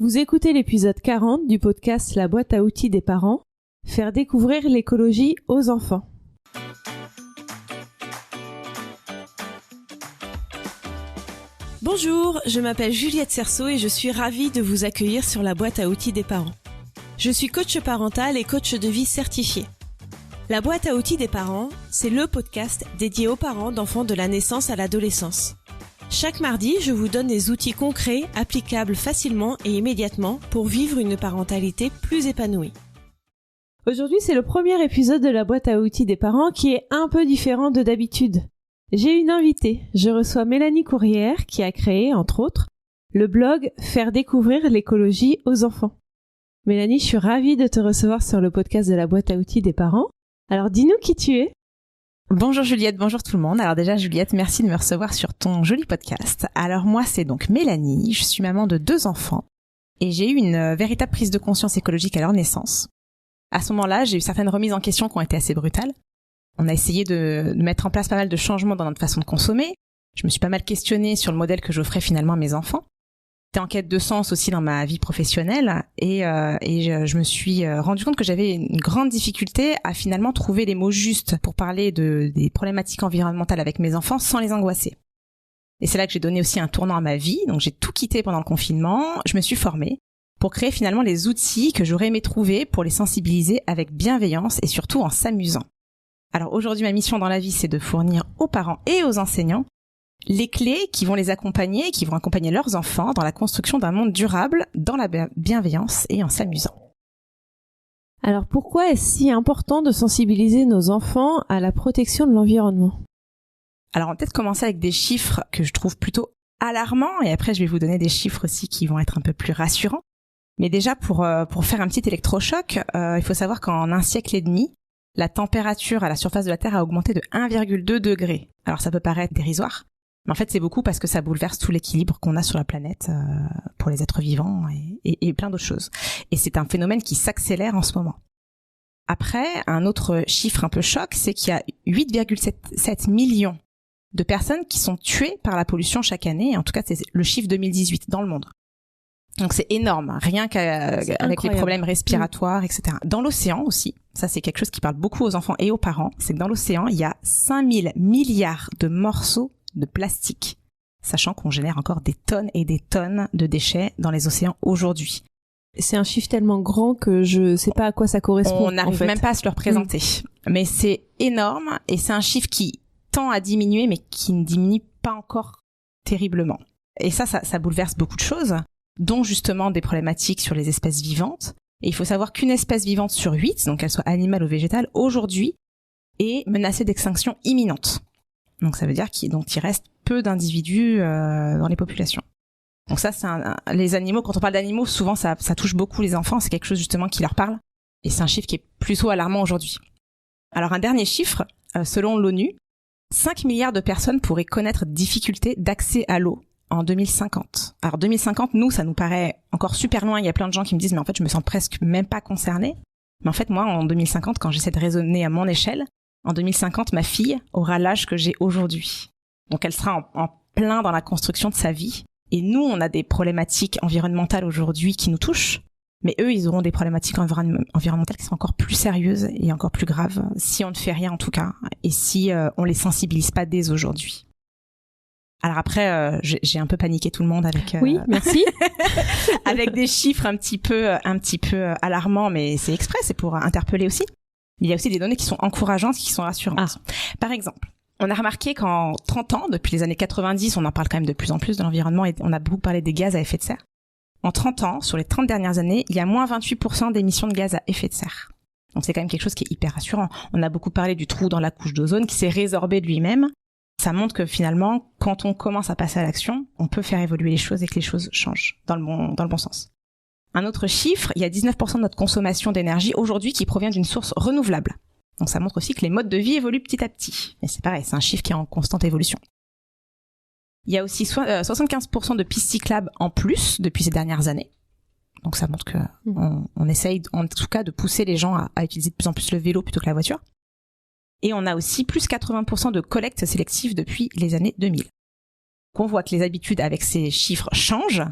Vous écoutez l'épisode 40 du podcast La boîte à outils des parents, faire découvrir l'écologie aux enfants. Bonjour, je m'appelle Juliette Cerceau et je suis ravie de vous accueillir sur la boîte à outils des parents. Je suis coach parental et coach de vie certifié. La boîte à outils des parents, c'est le podcast dédié aux parents d'enfants de la naissance à l'adolescence. Chaque mardi, je vous donne des outils concrets, applicables facilement et immédiatement pour vivre une parentalité plus épanouie. Aujourd'hui, c'est le premier épisode de la boîte à outils des parents qui est un peu différent de d'habitude. J'ai une invitée. Je reçois Mélanie Courrière qui a créé, entre autres, le blog Faire découvrir l'écologie aux enfants. Mélanie, je suis ravie de te recevoir sur le podcast de la boîte à outils des parents. Alors dis-nous qui tu es. Bonjour Juliette, bonjour tout le monde. Alors déjà Juliette, merci de me recevoir sur ton joli podcast. Alors moi c'est donc Mélanie, je suis maman de 2 enfants et j'ai eu une véritable prise de conscience écologique à leur naissance. À ce moment-là, j'ai eu certaines remises en question qui ont été assez brutales. On a essayé de mettre en place pas mal de changements dans notre façon de consommer. Je me suis pas mal questionnée sur le modèle que j'offrais finalement à mes enfants. J'étais en quête de sens aussi dans ma vie professionnelle et je me suis rendu compte que j'avais une grande difficulté à finalement trouver les mots justes pour parler des problématiques environnementales avec mes enfants sans les angoisser. Et c'est là que j'ai donné aussi un tournant à ma vie. Donc j'ai tout quitté pendant le confinement, je me suis formée pour créer finalement les outils que j'aurais aimé trouver pour les sensibiliser avec bienveillance et surtout en s'amusant. Alors aujourd'hui, ma mission dans la vie, c'est de fournir aux parents et aux enseignants les clés qui vont les accompagner, qui vont accompagner leurs enfants dans la construction d'un monde durable, dans la bienveillance et en s'amusant. Alors pourquoi est-ce si important de sensibiliser nos enfants à la protection de l'environnement ? Alors on va peut-être commencer avec des chiffres que je trouve plutôt alarmants et après je vais vous donner des chiffres aussi qui vont être un peu plus rassurants. Mais déjà pour faire un petit électrochoc, il faut savoir qu'en un siècle et demi, la température à la surface de la Terre a augmenté de 1,2 degré. Alors ça peut paraître dérisoire, mais en fait c'est beaucoup parce que ça bouleverse tout l'équilibre qu'on a sur la planète pour les êtres vivants et plein d'autres choses. Et c'est un phénomène qui s'accélère en ce moment. Après, un autre chiffre un peu choc, c'est qu'il y a 8,7 millions de personnes qui sont tuées par la pollution chaque année. En tout cas, c'est le chiffre 2018 dans le monde. Donc c'est énorme, rien qu'avec les problèmes respiratoires, etc. Dans l'océan aussi, ça c'est quelque chose qui parle beaucoup aux enfants et aux parents, c'est que dans l'océan, il y a 5000 milliards de morceaux de plastique, sachant qu'on génère encore des tonnes et des tonnes de déchets dans les océans aujourd'hui. C'est un chiffre tellement grand que je sais pas à quoi ça correspond. On n'arrive même pas à se le représenter. Mais c'est énorme et c'est un chiffre qui tend à diminuer mais qui ne diminue pas encore terriblement. Et ça bouleverse beaucoup de choses, dont justement des problématiques sur les espèces vivantes. Et il faut savoir qu'une espèce vivante sur 8, donc qu'elle soit animale ou végétale, aujourd'hui est menacée d'extinction imminente. Donc ça veut dire qu'il reste peu d'individus dans les populations. Donc ça, les animaux, quand on parle d'animaux, souvent ça touche beaucoup les enfants, c'est quelque chose justement qui leur parle. Et c'est un chiffre qui est plutôt alarmant aujourd'hui. Alors un dernier chiffre, selon l'ONU, 5 milliards de personnes pourraient connaître difficultés d'accès à l'eau en 2050. Alors 2050, nous, ça nous paraît encore super loin. Il y a plein de gens qui me disent, mais en fait, je me sens presque même pas concernée. Mais en fait, moi, en 2050, quand j'essaie de raisonner à mon échelle, en 2050, ma fille aura l'âge que j'ai aujourd'hui. Donc elle sera en plein dans la construction de sa vie. Et nous, on a des problématiques environnementales aujourd'hui qui nous touchent. Mais eux, ils auront des problématiques environnementales qui sont encore plus sérieuses et encore plus graves, si on ne fait rien en tout cas, et si on les sensibilise pas dès aujourd'hui. Alors après, j'ai un peu paniqué tout le monde avec. Oui, merci. Avec des chiffres un petit peu alarmants, mais c'est exprès, c'est pour interpeller aussi. Il y a aussi des données qui sont encourageantes, qui sont rassurantes. Par exemple, on a remarqué qu'en 30 ans, depuis les années 90, on en parle quand même de plus en plus de l'environnement et on a beaucoup parlé des gaz à effet de serre. En 30 ans, sur les 30 dernières années, il y a moins 28% d'émissions de gaz à effet de serre. Donc c'est quand même quelque chose qui est hyper rassurant. On a beaucoup parlé du trou dans la couche d'ozone qui s'est résorbé de lui-même. Ça montre que finalement, quand on commence à passer à l'action, on peut faire évoluer les choses et que les choses changent dans le bon sens. Un autre chiffre, il y a 19% de notre consommation d'énergie aujourd'hui qui provient d'une source renouvelable. Donc ça montre aussi que les modes de vie évoluent petit à petit. Et c'est pareil, c'est un chiffre qui est en constante évolution. Il y a aussi 75% de pistes cyclables en plus depuis ces dernières années. Donc ça montre que on essaye en tout cas de pousser les gens à utiliser de plus en plus le vélo plutôt que la voiture. Et on a aussi plus 80% de collecte sélective depuis les années 2000. Donc on voit que les habitudes avec ces chiffres changent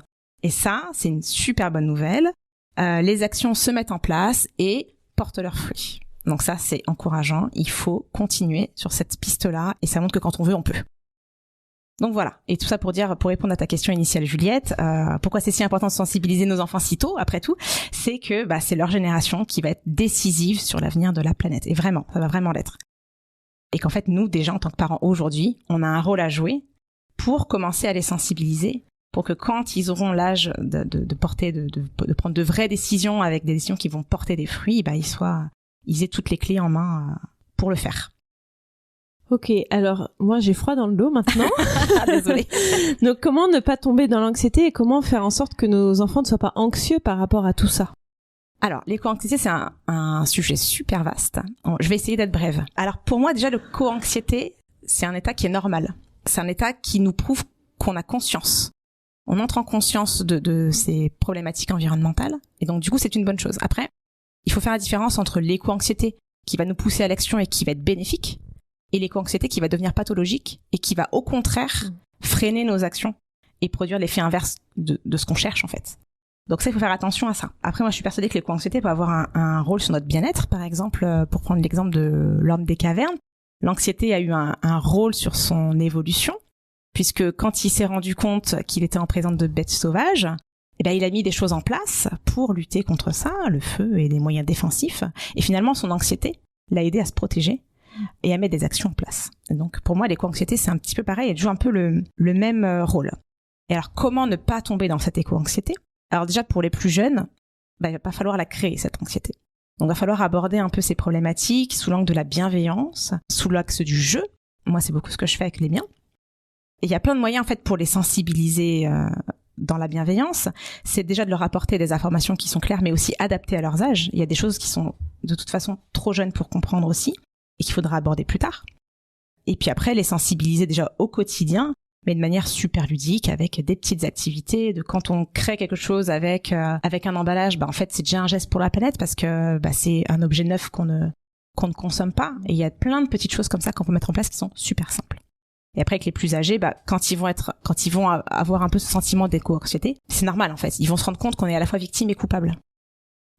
Et ça, c'est une super bonne nouvelle. Les actions se mettent en place et portent leurs fruits. Donc ça, c'est encourageant. Il faut continuer sur cette piste-là et ça montre que quand on veut, on peut. Donc voilà. Et tout ça pour répondre à ta question initiale, Juliette, pourquoi c'est si important de sensibiliser nos enfants si tôt, après tout, c'est que c'est leur génération qui va être décisive sur l'avenir de la planète. Et vraiment, ça va vraiment l'être. Et qu'en fait, nous, déjà, en tant que parents aujourd'hui, on a un rôle à jouer pour commencer à les sensibiliser, pour que quand ils auront l'âge de prendre de vraies décisions avec des décisions qui vont porter des fruits, ils aient toutes les clés en main pour le faire. Ok, alors moi j'ai froid dans le dos maintenant. Désolée. Donc comment ne pas tomber dans l'anxiété et comment faire en sorte que nos enfants ne soient pas anxieux par rapport à tout ça? Alors, l'éco-anxiété, c'est un sujet super vaste. Je vais essayer d'être brève. Alors, pour moi, déjà, l'éco-anxiété, c'est un état qui est normal. C'est un état qui nous prouve qu'on a conscience. On entre en conscience de ces problématiques environnementales. Et donc, du coup, c'est une bonne chose. Après, il faut faire la différence entre l'éco-anxiété qui va nous pousser à l'action et qui va être bénéfique et l'éco-anxiété qui va devenir pathologique et qui va, au contraire, freiner nos actions et produire l'effet inverse de ce qu'on cherche, en fait. Donc ça, il faut faire attention à ça. Après, moi, je suis persuadée que l'éco-anxiété peut avoir un rôle sur notre bien-être. Par exemple, pour prendre l'exemple de l'homme des cavernes, l'anxiété a eu un rôle sur son évolution, puisque quand il s'est rendu compte qu'il était en présence de bêtes sauvages, il a mis des choses en place pour lutter contre ça, le feu et des moyens défensifs. Et finalement, son anxiété l'a aidé à se protéger et à mettre des actions en place. Et donc, pour moi, l'éco-anxiété, c'est un petit peu pareil. Elle joue un peu le même rôle. Et alors, comment ne pas tomber dans cette éco-anxiété ? Alors déjà, pour les plus jeunes, il va pas falloir la créer, cette anxiété. Donc, il va falloir aborder un peu ces problématiques sous l'angle de la bienveillance, sous l'axe du jeu. Moi, c'est beaucoup ce que je fais avec les miens. Et il y a plein de moyens, en fait, pour les sensibiliser dans la bienveillance. C'est déjà de leur apporter des informations qui sont claires, mais aussi adaptées à leur âge. Il y a des choses qui sont, de toute façon, trop jeunes pour comprendre aussi, et qu'il faudra aborder plus tard. Et puis après, les sensibiliser déjà au quotidien, mais de manière super ludique, avec des petites activités, de quand on crée quelque chose avec un emballage, en fait c'est déjà un geste pour la planète parce que c'est un objet neuf qu'on ne consomme pas. Et il y a plein de petites choses comme ça qu'on peut mettre en place qui sont super simples. Et après avec les plus âgés, quand ils vont avoir un peu ce sentiment d'éco-anxiété, c'est normal en fait. Ils vont se rendre compte qu'on est à la fois victime et coupable.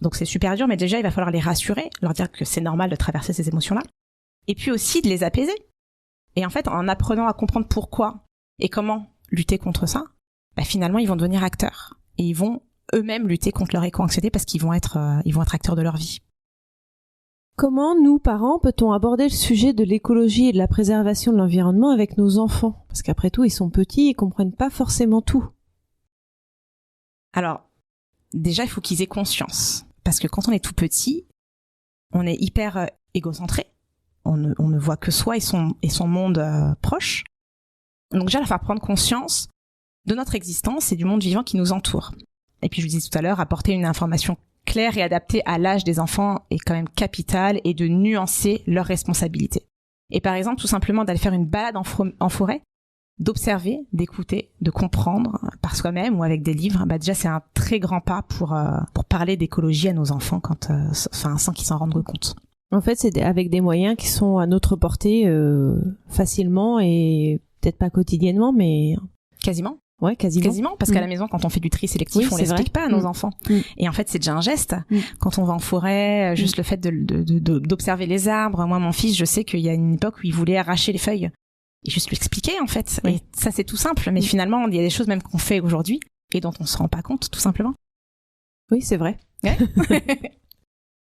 Donc c'est super dur, mais déjà il va falloir les rassurer, leur dire que c'est normal de traverser ces émotions-là. Et puis aussi de les apaiser. Et en fait, en apprenant à comprendre pourquoi et comment lutter contre ça, finalement, ils vont devenir acteurs. Et ils vont eux-mêmes lutter contre leur éco-anxiété parce qu'ils vont être acteurs de leur vie. Comment, nous, parents, peut-on aborder le sujet de l'écologie et de la préservation de l'environnement avec nos enfants ? Parce qu'après tout, ils sont petits et comprennent pas forcément tout. Alors, déjà, il faut qu'ils aient conscience. Parce que quand on est tout petit, on est hyper égocentré. On ne voit que soi et son monde proche. Donc déjà, il va falloir prendre conscience de notre existence et du monde vivant qui nous entoure. Et puis, je vous disais tout à l'heure, apporter une information claire et adaptée à l'âge des enfants est quand même capital et de nuancer leurs responsabilités. Et par exemple, tout simplement d'aller faire une balade en forêt, d'observer, d'écouter, de comprendre par soi-même ou avec des livres, déjà c'est un très grand pas pour parler d'écologie à nos enfants sans qu'ils s'en rendent compte. En fait, c'est avec des moyens qui sont à notre portée facilement et peut-être pas quotidiennement, mais... Quasiment. Ouais, quasiment, parce qu'à la maison, quand on fait du tri sélectif, on l'explique pas à nos enfants. Et en fait, c'est déjà un geste. Quand on va en forêt, juste le fait d'observer les arbres. Moi, mon fils, je sais qu'il y a une époque où il voulait arracher les feuilles. Et juste lui expliquer, en fait. Et ça, c'est tout simple. Mais finalement, il y a des choses même qu'on fait aujourd'hui et dont on se rend pas compte, tout simplement. Oui, c'est vrai. Ouais.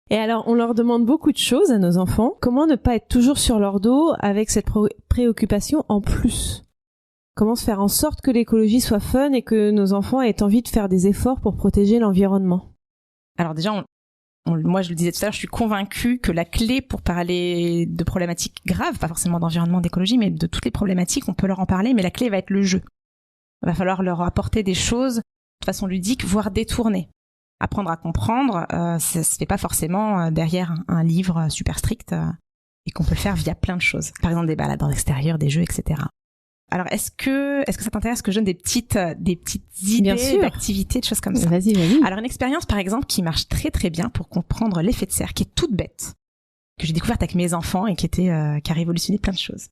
Et alors, on leur demande beaucoup de choses à nos enfants. Comment ne pas être toujours sur leur dos avec cette préoccupation en plus ? Comment se faire en sorte que l'écologie soit fun et que nos enfants aient envie de faire des efforts pour protéger l'environnement ? Alors déjà, moi je le disais tout à l'heure, je suis convaincue que la clé pour parler de problématiques graves, pas forcément d'environnement, d'écologie, mais de toutes les problématiques, on peut leur en parler, mais la clé va être le jeu. Il va falloir leur apporter des choses de façon ludique, voire détournée. Apprendre à comprendre, ça se fait pas forcément derrière un livre super strict et qu'on peut le faire via plein de choses. Par exemple des balades dans l'extérieur, des jeux, etc. Alors, est-ce que ça t'intéresse que je donne des petites idées d'activités, de choses comme ça ? Vas-y. Alors, une expérience, par exemple, qui marche très très bien pour comprendre l'effet de serre, qui est toute bête, que j'ai découverte avec mes enfants et qui a révolutionné plein de choses.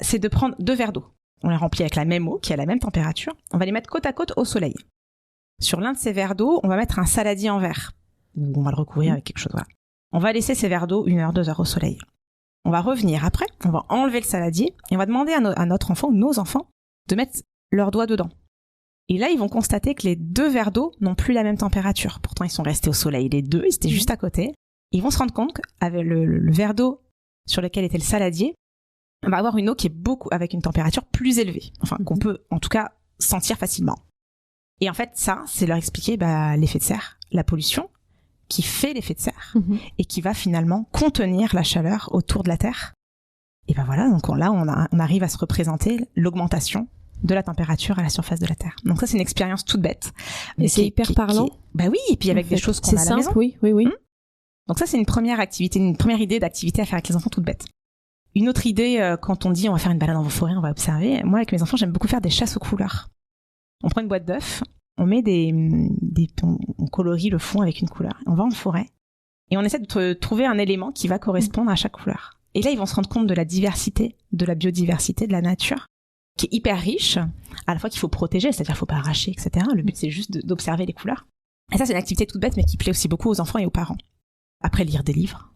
C'est de prendre 2 verres d'eau. On les remplit avec la même eau, qui a la même température. On va les mettre côte à côte au soleil. Sur l'un de ces verres d'eau, on va mettre un saladier en verre. Ou on va le recouvrir avec quelque chose, voilà. On va laisser ces verres d'eau 1 heure, 2 heures au soleil. On va revenir après, on va enlever le saladier et on va demander à notre enfant ou nos enfants de mettre leurs doigts dedans. Et là, ils vont constater que les 2 verres d'eau n'ont plus la même température. Pourtant, ils sont restés au soleil, les 2, ils étaient juste à côté. Ils vont se rendre compte qu'avec le verre d'eau sur lequel était le saladier, on va avoir une eau qui est avec une température plus élevée. Enfin, qu'on peut, en tout cas, sentir facilement. Et en fait, ça, c'est leur expliquer l'effet de serre, la pollution, qui fait l'effet de serre et qui va finalement contenir la chaleur autour de la Terre. Et voilà, donc là, on arrive à se représenter l'augmentation de la température à la surface de la Terre. Donc ça, c'est une expérience toute bête. Et c'est hyper parlant. Oui, et puis avec des choses qu'on a à la maison. Oui. Donc ça, c'est une première idée d'activité à faire avec les enfants toute bête. Une autre idée, quand on dit on va faire une balade dans vos forêts, on va observer. Moi, avec mes enfants, j'aime beaucoup faire des chasses aux couleurs. On prend une boîte d'œufs, on met on colorie le fond avec une couleur. On va en forêt et on essaie de trouver un élément qui va correspondre à chaque couleur. Et là, ils vont se rendre compte de la diversité, de la biodiversité, de la nature, qui est hyper riche, à la fois qu'il faut protéger, c'est-à-dire qu'il faut pas arracher, etc. Le but, c'est juste d'observer les couleurs. Et ça, c'est une activité toute bête, mais qui plaît aussi beaucoup aux enfants et aux parents. Après, lire des livres,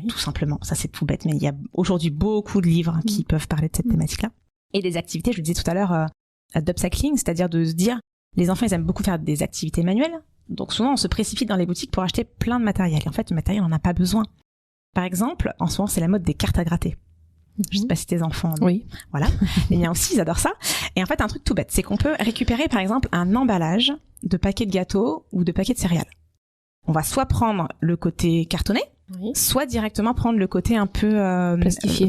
tout simplement. Ça, c'est tout bête, mais il y a aujourd'hui beaucoup de livres qui peuvent parler de cette thématique-là. Et des activités, je le disais tout à l'heure, d'upcycling, c'est-à-dire de se dire, les enfants, ils aiment beaucoup faire des activités manuelles. Donc souvent, on se précipite dans les boutiques pour acheter plein de matériel. Et en fait, le matériel, on n'en a pas besoin. Par exemple, en ce moment, c'est la mode des cartes à gratter. Je sais pas si tes enfants... Oui. Voilà. Les miens aussi, ils adorent ça. Et en fait, un truc tout bête, c'est qu'on peut récupérer, par exemple, un emballage de paquets de gâteaux ou de paquets de céréales. On va soit prendre le côté cartonné, soit directement prendre le côté un peu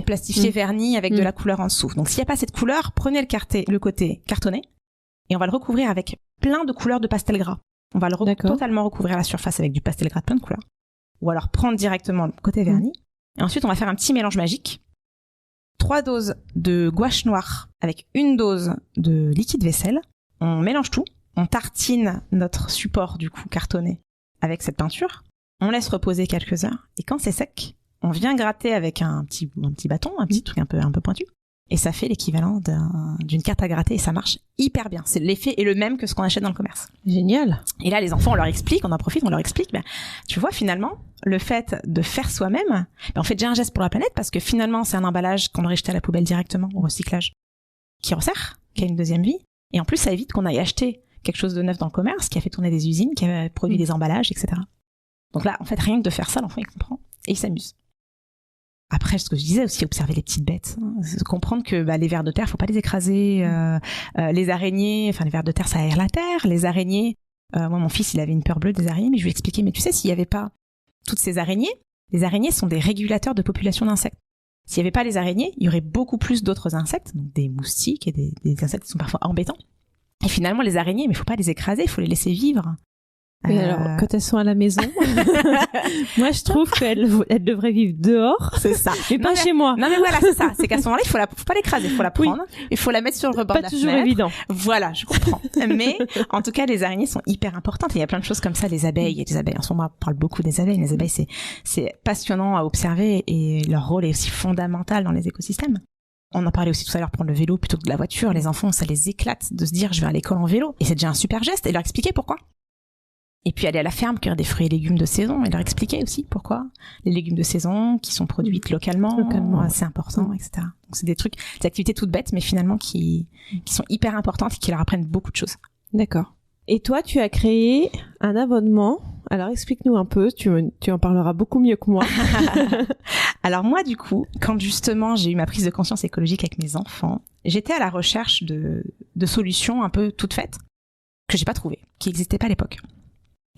plastifié verni avec de la couleur en dessous. Donc, s'il n'y a pas cette couleur, prenez le côté cartonné et on va le recouvrir avec plein de couleurs de pastel gras. On va totalement recouvrir la surface avec du pastel gras de plein de couleurs. Ou alors prendre directement le côté verni. Et ensuite, on va faire un petit mélange magique. 3 doses de gouache noire avec 1 dose de liquide vaisselle. On mélange tout. On tartine notre support, du coup, cartonné avec cette peinture. On laisse reposer quelques heures. Et quand c'est sec, on vient gratter avec un petit bâton, un petit truc un peu pointu. Et ça fait l'équivalent d'une carte à gratter et ça marche hyper bien. L'effet est le même que ce qu'on achète dans le commerce. Génial. Et là, les enfants, on leur explique, on en profite, on leur explique, tu vois, finalement, le fait de faire soi-même, on fait déjà un geste pour la planète parce que finalement, c'est un emballage qu'on aurait jeté à la poubelle directement au recyclage, qui resserre, qui a une deuxième vie. Et en plus, ça évite qu'on aille acheter quelque chose de neuf dans le commerce, qui a fait tourner des usines, qui a produit des emballages, etc. Donc là, en fait, rien que de faire ça, l'enfant, il comprend et il s'amuse. Après, ce que je disais aussi, observer les petites bêtes, comprendre que les vers de terre, faut pas les écraser, les araignées, enfin les vers de terre, ça aère la terre, les araignées. Moi, mon fils, il avait une peur bleue des araignées, mais je lui ai expliqué, mais tu sais, s'il y avait pas toutes ces araignées, les araignées sont des régulateurs de population d'insectes. S'il y avait pas les araignées, il y aurait beaucoup plus d'autres insectes, donc des moustiques et des insectes qui sont parfois embêtants. Et finalement, les araignées, mais faut pas les écraser, il faut les laisser vivre. Et alors, quand elles sont à la maison, moi je trouve qu'elles devraient vivre dehors. C'est ça. Mais pas chez moi. Non mais voilà, c'est ça. C'est qu'à ce moment-là, faut pas l'écraser, il faut la prendre, il faut la mettre sur le rebord de la fenêtre. Pas toujours évident. Voilà, je comprends. Mais en tout cas, les araignées sont hyper importantes. Et il y a plein de choses comme ça, les abeilles. En ce moment, on parle beaucoup des abeilles. Les abeilles, c'est passionnant à observer et leur rôle est aussi fondamental dans les écosystèmes. On en parlait aussi tout à l'heure, prendre le vélo plutôt que de la voiture. Les enfants, ça les éclate de se dire, je vais à l'école en vélo. Et c'est déjà un super geste. Et leur expliquer pourquoi. Et puis aller à la ferme, cueillir des fruits et légumes de saison et leur expliquer aussi pourquoi les légumes de saison qui sont produites localement c'est important, etc. Donc c'est des activités toutes bêtes, mais finalement qui sont hyper importantes et qui leur apprennent beaucoup de choses. D'accord. Et toi, tu as créé un abonnement. Alors explique-nous un peu, tu en parleras beaucoup mieux que moi. Alors moi, du coup, quand justement j'ai eu ma prise de conscience écologique avec mes enfants, j'étais à la recherche de solutions un peu toutes faites que j'ai pas trouvées, qui n'existaient pas à l'époque.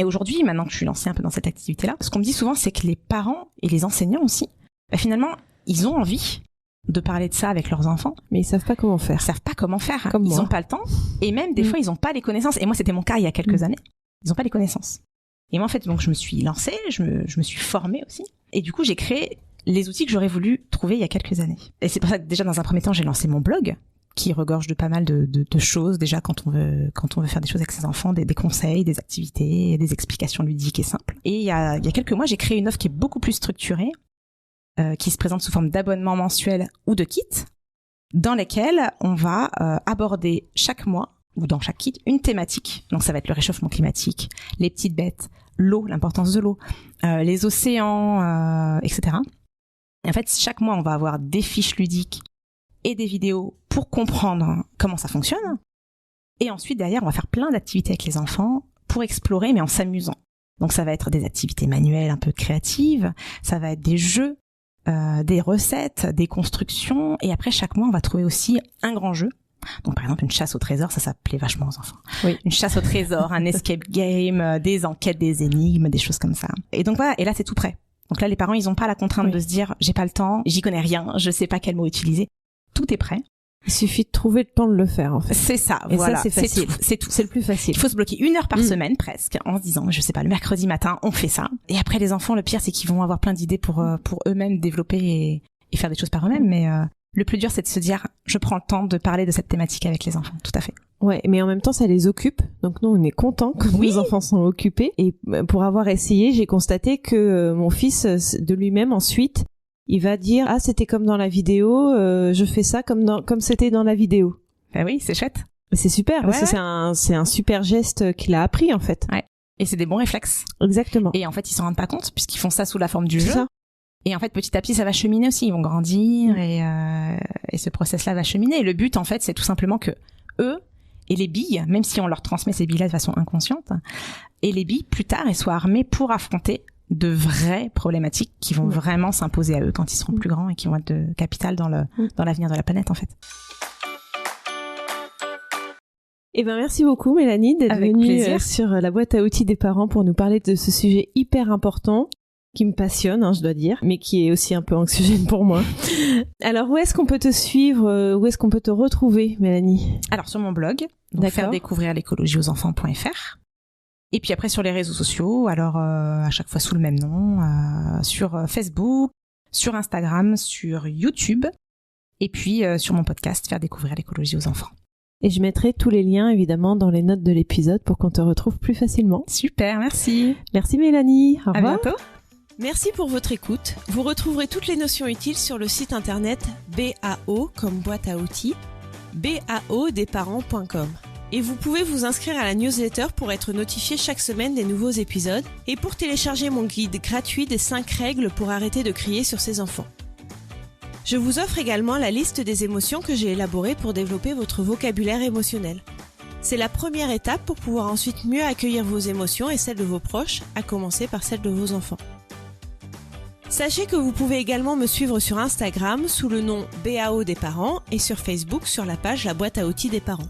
Et aujourd'hui, maintenant que je suis lancée un peu dans cette activité-là, ce qu'on me dit souvent, c'est que les parents et les enseignants aussi, finalement, ils ont envie de parler de ça avec leurs enfants. Mais ils savent pas comment faire. Ils savent pas comment faire. Comme ils moi. ont pas le temps. Et même, des fois, ils ont pas les connaissances. Et moi, c'était mon cas il y a quelques années. Ils ont pas les connaissances. Et moi, en fait, donc, je me suis lancée, je me suis formée aussi. Et du coup, j'ai créé les outils que j'aurais voulu trouver il y a quelques années. Et c'est pour ça que déjà, dans un premier temps, j'ai lancé mon blog, qui regorge de pas mal de choses déjà quand on veut faire des choses avec ses enfants, des conseils, des activités, des explications ludiques et simples. Et il y a quelques mois, j'ai créé une offre qui est beaucoup plus structurée, qui se présente sous forme d'abonnement mensuel ou de kit, dans lesquels on va aborder chaque mois ou dans chaque kit, une thématique. Donc ça va être le réchauffement climatique, les petites bêtes, l'eau, l'importance de l'eau, les océans, etc. Et en fait, chaque mois, on va avoir des fiches ludiques et des vidéos pour comprendre comment ça fonctionne. Et ensuite, derrière, on va faire plein d'activités avec les enfants pour explorer, mais en s'amusant. Donc ça va être des activités manuelles un peu créatives, ça va être des jeux, des recettes, des constructions. Et après, chaque mois, on va trouver aussi un grand jeu. Donc par exemple, une chasse au trésor, ça plaît vachement aux enfants. Oui. Une chasse au trésor, un escape game, des enquêtes, des énigmes, des choses comme ça. Et donc voilà, et là, c'est tout prêt. Donc là, les parents, ils n'ont pas la contrainte de se dire, j'ai pas le temps, j'y connais rien, je sais pas quel mot utiliser. Tout est prêt. Il suffit de trouver le temps de le faire, en fait. C'est ça, et voilà. Ça, c'est facile. C'est tout. C'est le plus facile. Il faut se bloquer 1 heure par semaine, presque, en se disant, je sais pas, le mercredi matin, on fait ça. Et après, les enfants, le pire, c'est qu'ils vont avoir plein d'idées pour eux-mêmes développer et faire des choses par eux-mêmes. Mais le plus dur, c'est de se dire, je prends le temps de parler de cette thématique avec les enfants. Tout à fait. Ouais, mais en même temps, ça les occupe. Donc nous, on est contents quand nos enfants sont occupés. Et pour avoir essayé, j'ai constaté que mon fils, de lui-même, ensuite, il va dire, ah, c'était comme dans la vidéo, je fais ça comme c'était dans la vidéo. Ben oui, c'est chouette. C'est super, parce que c'est un super geste qu'il a appris, en fait. Ouais. Et c'est des bons réflexes. Exactement. Et en fait, ils s'en rendent pas compte, puisqu'ils font ça sous la forme du jeu. Ça. Et en fait, petit à petit, ça va cheminer aussi. Ils vont grandir et ce process-là va cheminer. Et le but, en fait, c'est tout simplement que eux et les billes, même si on leur transmet ces billes-là de façon inconsciente, et les billes, plus tard, elles soient armées pour affronter de vraies problématiques qui vont vraiment s'imposer à eux quand ils seront plus grands et qui vont être de capital dans l'avenir de la planète, en fait. Eh ben, merci beaucoup, Mélanie, d'être venue sur la boîte à outils des parents pour nous parler de ce sujet hyper important qui me passionne, je dois dire, mais qui est aussi un peu anxiogène pour moi. Alors, où est-ce qu'on peut te suivre, où est-ce qu'on peut te retrouver, Mélanie? Alors, sur mon blog, donc faire découvrir l'écologie aux enfants.fr. Et puis après sur les réseaux sociaux, alors à chaque fois sous le même nom, sur Facebook, sur Instagram, sur YouTube, et puis sur mon podcast faire découvrir l'écologie aux enfants. Et je mettrai tous les liens évidemment dans les notes de l'épisode pour qu'on te retrouve plus facilement. Super, merci. Merci Mélanie. Au revoir. À bientôt. Merci pour votre écoute. Vous retrouverez toutes les notions utiles sur le site internet BAO comme boîte à outils, baodesparents.com. Et vous pouvez vous inscrire à la newsletter pour être notifié chaque semaine des nouveaux épisodes et pour télécharger mon guide gratuit des 5 règles pour arrêter de crier sur ses enfants. Je vous offre également la liste des émotions que j'ai élaborées pour développer votre vocabulaire émotionnel. C'est la première étape pour pouvoir ensuite mieux accueillir vos émotions et celles de vos proches, à commencer par celles de vos enfants. Sachez que vous pouvez également me suivre sur Instagram sous le nom BAO des parents et sur Facebook sur la page La boîte à outils des parents.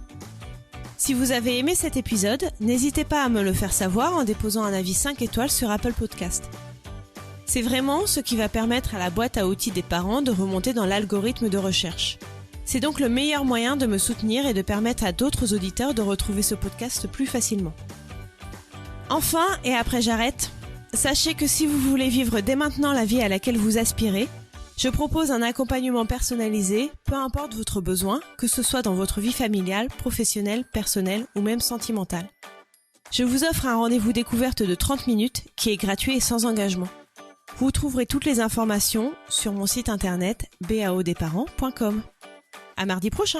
Si vous avez aimé cet épisode, n'hésitez pas à me le faire savoir en déposant un avis 5 étoiles sur Apple Podcast. C'est vraiment ce qui va permettre à la boîte à outils des parents de remonter dans l'algorithme de recherche. C'est donc le meilleur moyen de me soutenir et de permettre à d'autres auditeurs de retrouver ce podcast plus facilement. Enfin, et après j'arrête, sachez que si vous voulez vivre dès maintenant la vie à laquelle vous aspirez, je propose un accompagnement personnalisé, peu importe votre besoin, que ce soit dans votre vie familiale, professionnelle, personnelle ou même sentimentale. Je vous offre un rendez-vous découverte de 30 minutes qui est gratuit et sans engagement. Vous trouverez toutes les informations sur mon site internet baodesparents.com. À mardi prochain!